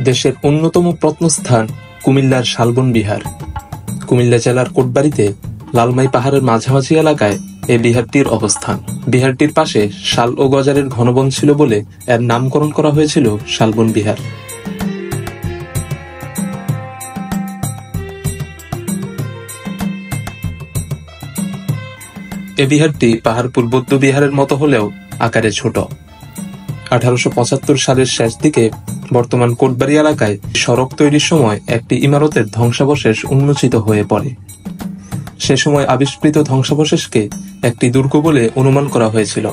দেশের অন্যতম প্রত্নস্থান কুমিল্লার শালবন বিহার। কুমিল্লা জেলার কোটবাড়িতে লালমাই পাহাড়ের মাঝামাঝি এলাকায় এই বিহারটির অবস্থান। বিহারটির পাশে শাল ও গজারের ঘনবন ছিল বলে এর নামকরণ করা হয়েছিল শালবন বিহার। এ বিহারটি পাহাড়পুর বৌদ্ধ বিহারের মতো হলেও আকারে ছোট। 1875 সালের শেষ দিকে বর্তমান কোটবাড়ি এলাকায় সড়ক তৈরির সময় একটি ইমারতের ধ্বংসাবশেষ উন্মোচিত হয়ে পড়ে। সে সময় আবিষ্কৃত ধ্বংসাবশেষকে একটি দুর্গ বলে অনুমান করা হয়েছিল।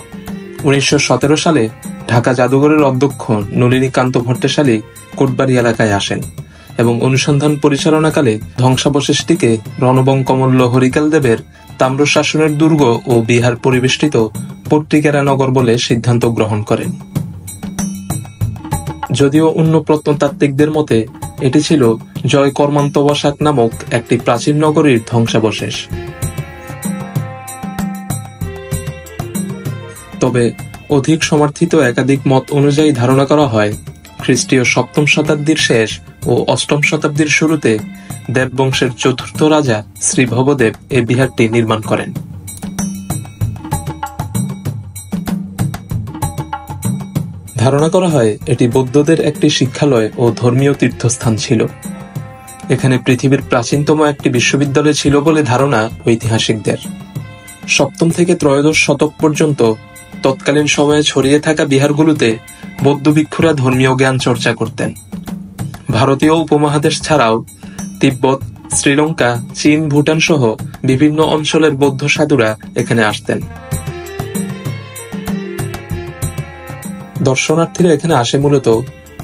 1917 সালে ঢাকা জাদুঘরের অধ্যক্ষ নলিনীকান্ত ভট্টশালী কোটবাড়ি এলাকায় আসেন এবং অনুসন্ধান পরিচালনাকালে ধ্বংসাবশেষটিকে রণবঙ্কমল্ল হরিকাল দেবের তাম্রশাসনের দুর্গ ও বিহার পরিবেষ্টিত পট্টিকেরা নগর বলে সিদ্ধান্ত গ্রহণ করেন। যদিও অন্য প্রত্নতাত্ত্বিকদের মতে এটি ছিল জয় কর্মান্তবসাক নামক একটি প্রাচীন নগরীর ধ্বংসাবশেষ। তবে অধিক সমর্থিত একাধিক মত অনুযায়ী ধারণা করা হয় খ্রিস্টীয় 7ম শতাব্দীর শেষ ও 8ম শতাব্দীর শুরুতে দেববংশের 4র্থ রাজা শ্রী ভবদেব এই বিহারটি নির্মাণ করেন। ধারণা করা হয় এটি বৌদ্ধদের একটি শিক্ষালয় ও ধর্মীয় তীর্থস্থান ছিল। এখানে পৃথিবীর প্রাচীনতম একটি বিশ্ববিদ্যালয় ছিল বলে ধারণা ঐতিহাসিকদের। 7ম থেকে 3ত্রয়োদশ শতক পর্যন্ত তৎকালীন সময়ে ছড়িয়ে থাকা বিহারগুলোতে বৌদ্ধ ভিক্ষুরা ধর্মীয় জ্ঞান চর্চা করতেন। ভারতীয় উপমহাদেশ ছাড়াও তিব্বত, শ্রীলঙ্কা, চীন, ভুটান সহ বিভিন্ন অঞ্চলের বৌদ্ধ সাধুরা এখানে আসতেন। দর্শনার্থীরা এখানে আসে মূলত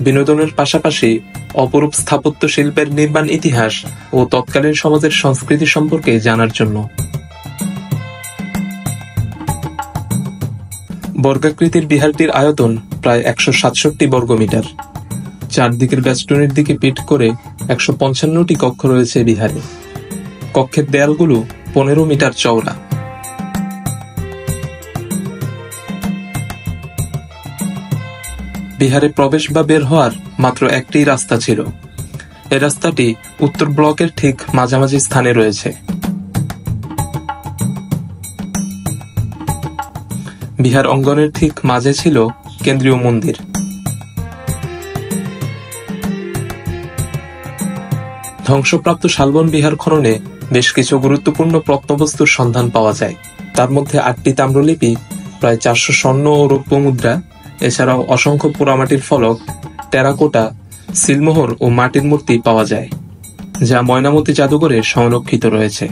বিনোদনের পাশাপাশি অপরূপ স্থাপত্য শিল্পের নির্মাণ ইতিহাস ও তৎকালীন সমাজের সংস্কৃতি সম্পর্কে জানার জন্য। বর্গাকৃতির বিহারটির আয়তন প্রায় 167 বর্গমিটার। চারদিকের বেষ্টনীর দিকে পিঠ করে 155টি কক্ষ রয়েছে বিহারে। কক্ষের দেয়ালগুলো 15 মিটার চওড়া। বিহারে প্রবেশ বা বের হওয়ার মাত্র একটি রাস্তা ছিল। এই রাস্তাটি উত্তর ব্লকের ঠিক মাঝামাঝি স্থানে রয়েছে। বিহার অঙ্গনের ঠিক মাঝে ছিল কেন্দ্রীয় মন্দির। ধ্বংসপ্রাপ্ত শালবন বিহার খননে বেশ কিছু গুরুত্বপূর্ণ প্রত্নবস্তুর সন্ধান পাওয়া যায়। তার মধ্যে 8টি তাম্রলিপি, প্রায় 400 স্বর্ণ ও রৌপ্য মুদ্রা, এছাড়াও অসংখ্য পোড়ামাটির ফলক, টেরাকোটা, সিলমোহর ও মাটির মূর্তি পাওয়া যায়, যা ময়নামতি জাদুঘরে সংরক্ষিত রয়েছে।